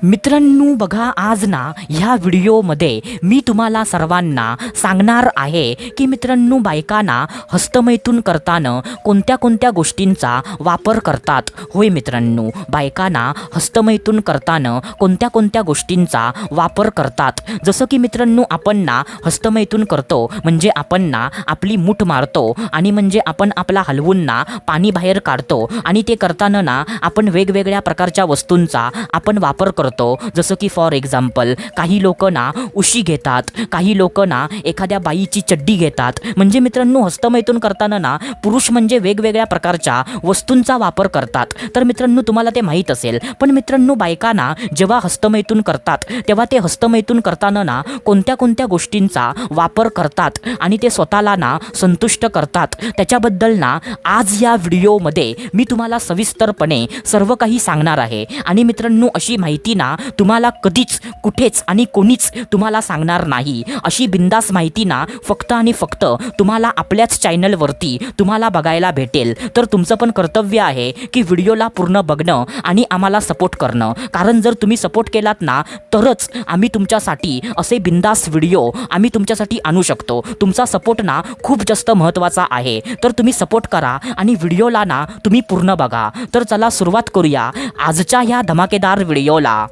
मित्रांनो बघा, आज ना ह्या व्हिडिओमध्ये मी तुम्हाला सर्वांना सांगणार आहे की मित्रांनो बायकांना हस्तमैथून करताना कोणत्या कोणत्या गोष्टींचा वापर करतात. होय मित्रांनो, बायकांना हस्तमैथून करताना कोणत्या कोणत्या गोष्टींचा वापर करतात. जसं की मित्रांनो आपण ना हस्तमैथून करतो म्हणजे आपण ना आपली मूठ मारतो आणि म्हणजे आपण आपला हलवून ना पाणी बाहेर काढतो आणि ते करताना ना आपण वेगवेगळ्या प्रकारच्या वस्तूंचा आपण वापर करतो. जसं की फॉर एक्झाम्पल काही लोक ना उशी घेतात, काही लोक ना एखाद्या बाईची चड्डी घेतात. म्हणजे मित्रांनो हस्तमैथून करताना ना पुरुष म्हणजे वेगवेगळ्या प्रकारच्या वस्तूंचा वापर करतात. तर मित्रांनो तुम्हाला ते माहीत असेल. पण मित्रांनो बायकांना जेव्हा हस्तमैथून करतात तेव्हा ते हस्तमैथून करताना ना कोणत्या कोणत्या गोष्टींचा वापर करतात आणि ते स्वतःला ना संतुष्ट करतात त्याच्याबद्दल ना आज या व्हिडिओमध्ये मी तुम्हाला सविस्तरपणे सर्व काही सांगणार आहे. आणि मित्रांनो अशी माहिती ना तुम्हाला कधीच कुठेच आणि कोणीच तुम्हाला सांगणार नाही. अशी बिंदास माहिती ना फक्त आणि फक्त तुम्हाला आपल्याच चॅनलवरती तुम्हाला बघायला भेटेल. तर तुमचं पण कर्तव्य आहे की व्हिडिओला पूर्ण बघणं आणि आम्हाला सपोर्ट करणं. कारण जर तुम्ही सपोर्ट केलात ना तरच आम्ही तुमच्यासाठी असे बिंदास व्हिडिओ आम्ही तुमच्यासाठी आणू शकतो. तुमचा सपोर्ट ना खूप जास्त महत्त्वाचा आहे. तर तुम्ही सपोर्ट करा आणि व्हिडिओला ना तुम्ही पूर्ण बघा. तर चला सुरुवात करूया आजच्या ह्या धमाकेदार व्हिडिओला.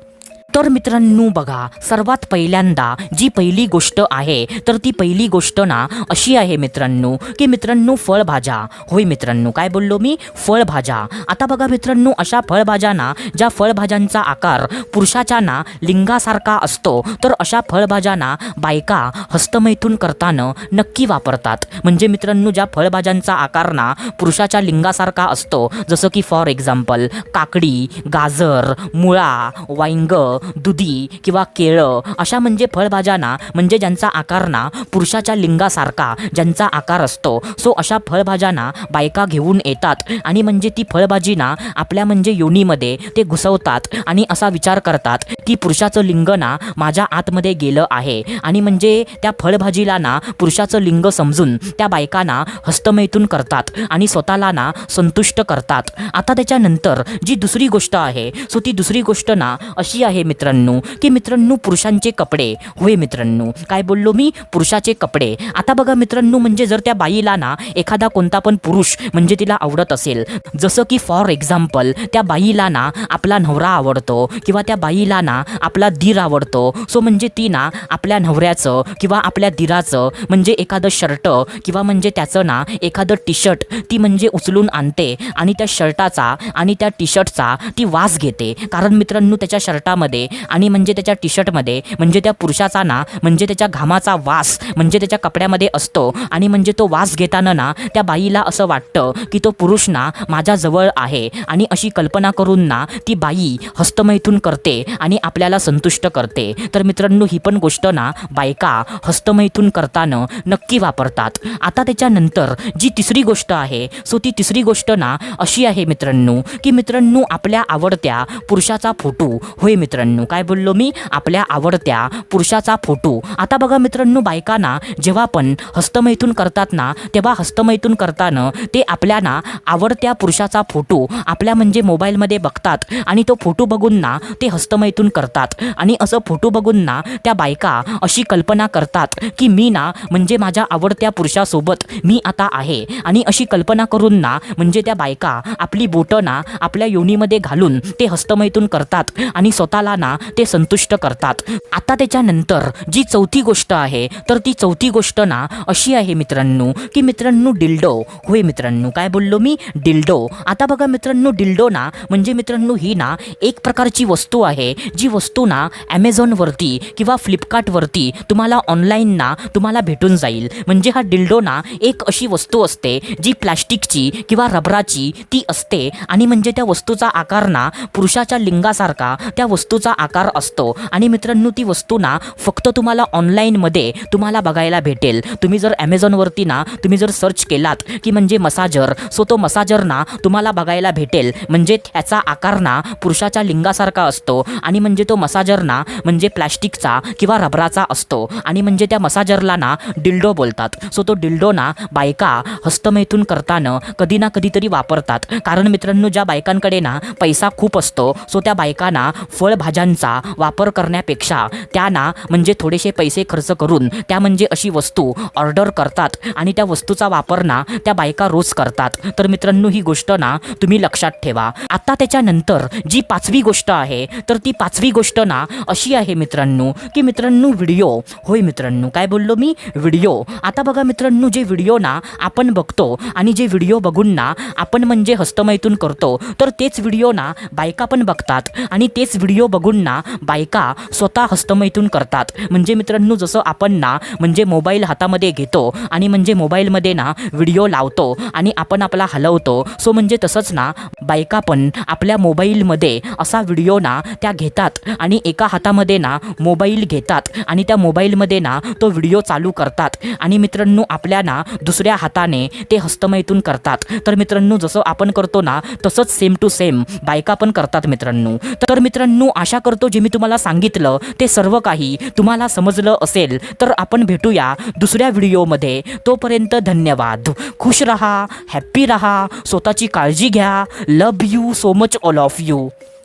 तर मित्रांनो बघा, सर्वात पहिल्यांदा जी पहिली गोष्ट आहे तर ती पहिली गोष्ट ना अशी आहे मित्रांनो की मित्रांनो फळभाज्या. होय मित्रांनो, काय बोललो मी? फळभाज्या. आता बघा मित्रांनो, अशा फळभाज्या ना ज्या फळभाज्यांचा आकार पुरुषाच्या ना लिंगासारखा असतो तर अशा फळभाज्या ना बायका हस्तमैथून करताना नक्की वापरतात. म्हणजे मित्रांनो ज्या फळभाज्यांचा आकार ना पुरुषाच्या लिंगासारखा असतो जसं की फॉर एक्झाम्पल काकडी, गाजर, मुळा, वांग, दुधी किंवा केळं अशा म्हणजे फळभाज्या ना म्हणजे ज्यांचा आकार ना पुरुषाच्या लिंगासारखा ज्यांचा आकार असतो. सो अशा फळभाज्या ना बायका घेऊन येतात आणि म्हणजे ती फळभाजी ना आपल्या म्हणजे योनीमध्ये ते घुसवतात आणि असा विचार करतात की पुरुषाचं लिंग ना माझ्या आतमध्ये गेलं आहे. आणि म्हणजे त्या फळभाजीला ना पुरुषाचं लिंग समजून त्या बायकांना हस्तमैथून करतात आणि स्वतःला ना संतुष्ट करतात. आता त्याच्यानंतर जी दुसरी गोष्ट आहे सो ती दुसरी गोष्ट ना अशी आहे मित्रांनो की मित्रांनो पुरुषांचे कपडे. होय मित्रांनो, काय बोललो मी? पुरुषाचे कपडे. आता बघा मित्रांनो, म्हणजे जर त्या बाईला ना एखादा कोणता पण पुरुष म्हणजे तिला आवडत असेल, जसं की फॉर एक्झाम्पल त्या बाईला ना आपला नवरा आवडतो किंवा त्या बाईला ना आपला दीर आवडतो. सो म्हणजे ती ना आपल्या नवऱ्याचं किंवा आपल्या दीराचं म्हणजे एखादं शर्ट किंवा म्हणजे त्याचं ना एखादं टी शर्ट ती म्हणजे उचलून आणते आणि त्या शर्टाचा आणि त्या टी शर्टचा ती वास घेते. कारण मित्रांनो त्याच्या शर्टामध्ये आणि म्हणजे त्याच्या टी शर्टमध्ये म्हणजे त्या पुरुषाचा ना म्हणजे त्याच्या घामाचा वास म्हणजे त्याच्या कपड्यामध्ये असतो. आणि म्हणजे तो वास घेताना ना त्या बाईला असं वाटतं की तो पुरुष ना माझ्या जवळ आहे. आणि अशी कल्पना करून ना ती बाई हस्तमैथून करते आणि आपल्याला संतुष्ट करते. तर मित्रांनो ही पण गोष्ट ना बायका हस्तमैथून करताना नक्की वापरतात. आता त्याच्यानंतर जी तिसरी गोष्ट आहे सो ती तिसरी गोष्ट ना अशी आहे मित्रांनो की मित्रांनो आपल्या आवडत्या पुरुषाचा फोटो. होय मित्रांनो, काय बोललो मी? आपल्या आवडत्या पुरुषाचा फोटो. आता बघा मित्रांनो, बायकांना जेव्हा पण हस्तमैथून करतात ना तेव्हा हस्तमैथून करताना ते आपल्या ना आवडत्या पुरुषाचा फोटो आपल्या म्हणजे मोबाईलमध्ये बघतात आणि तो फोटो बघून ना ते हस्तमैथून करतात. आणि असं फोटो बघून ना त्या बायका अशी कल्पना करतात की मी ना म्हणजे माझ्या आवडत्या पुरुषासोबत मी आता आहे. आणि अशी कल्पना करून ना म्हणजे त्या बायका आपली बोटं ना आपल्या योनीमध्ये घालून ते हस्तमैथून करतात आणि स्वतःला ना ते संतुष्ट करतात. आता त्याच्यानंतर जी चौथी गोष्ट आहे तर ती चौथी गोष्ट ना अशी आहे मित्रांनो की मित्रांनो डिल्डो. होय मित्रांनो, काय बोललो मी? डिल्डो. आता बघा मित्रांनो, डिल्डो ना म्हणजे मित्रांनो ही ना एक प्रकारची वस्तू आहे जी वस्तू ना ॲमेझॉनवरती किंवा फ्लिपकार्टवरती तुम्हाला ऑनलाईन ना तुम्हाला भेटून जाईल. म्हणजे हा डिल्डो ना एक अशी वस्तू असते जी प्लॅस्टिकची किंवा रबराची ती असते. आणि म्हणजे त्या वस्तूचा आकार ना पुरुषाच्या लिंगासारखा त्या वस्तूचा आकार असतो. आणि मित्रांनो ती वस्तू ना फक्त तुम्हाला ऑनलाईनमध्ये तुम्हाला बघायला भेटेल. तुम्ही जर ॲमेझॉनवरती ना तुम्ही जर सर्च केलात की म्हणजे मसाजर, सो तो मसाजर ना तुम्हाला बघायला भेटेल. म्हणजे त्याचा आकार ना पुरुषाच्या लिंगासारखा असतो. आणि म्हणजे तो मसाजर ना म्हणजे प्लॅस्टिकचा किंवा रबराचा असतो. आणि म्हणजे त्या मसाजरला ना डिल्डो बोलतात. सो तो डिल्डो ना बायका हस्तमैथून करताना कधी ना कधीतरी वापरतात. कारण मित्रांनो ज्या बायकांकडे ना पैसा खूप असतो सो त्या बायकांना फळभाज्या भाज्यांचा वापर करण्यापेक्षा त्या ना म्हणजे थोडेसे पैसे खर्च करून त्या म्हणजे अशी वस्तू ऑर्डर करतात आणि त्या वस्तूचा वापर ना त्या बायका रोज करतात. तर मित्रांनो ही गोष्ट ना तुम्ही लक्षात ठेवा. आता त्याच्यानंतर जी 5वी गोष्ट आहे तर ती 5वी गोष्ट ना अशी आहे मित्रांनो की मित्रांनो व्हिडिओ. होय मित्रांनो, काय बोललो मी? व्हिडिओ. आता बघा मित्रांनो, जे व्हिडिओ ना आपण बघतो आणि जे व्हिडिओ बघून ना आपण म्हणजे हस्तमैथून करतो तर तेच व्हिडिओ ना बायका पण बघतात आणि तेच व्हिडिओ बघून ना बायका स्वतः हस्तमैथून करतात. म्हणजे मित्रांनो जसं आपण ना म्हणजे मोबाईल हातामध्ये घेतो आणि म्हणजे मोबाईलमध्ये ना व्हिडिओ लावतो आणि आपण आपला हलवतो, सो म्हणजे तसंच ना बायका पण आपल्या मोबाईलमध्ये असा व्हिडिओ ना त्या घेतात आणि एका हातामध्ये ना मोबाईल घेतात आणि त्या मोबाईलमध्ये ना तो व्हिडिओ चालू करतात आणि मित्रांनो आपल्या ना दुसऱ्या हाताने ते हस्तमैथून करतात. तर मित्रांनो जसं आपण करतो ना तसंच सेम टू सेम बायका पण करतात मित्रांनो. तर मित्रांनो आशा करतो जे मी तुम्हाला सांगितलं ते सर्व काही तुम्हाला समजलं असेल. तर आपण भेटूया दुसऱ्या व्हिडिओमध्ये. तोपर्यंत धन्यवाद. खुश रहा, हॅप्पी रहा, स्वतःची काळजी घ्या. Love you so much all of you.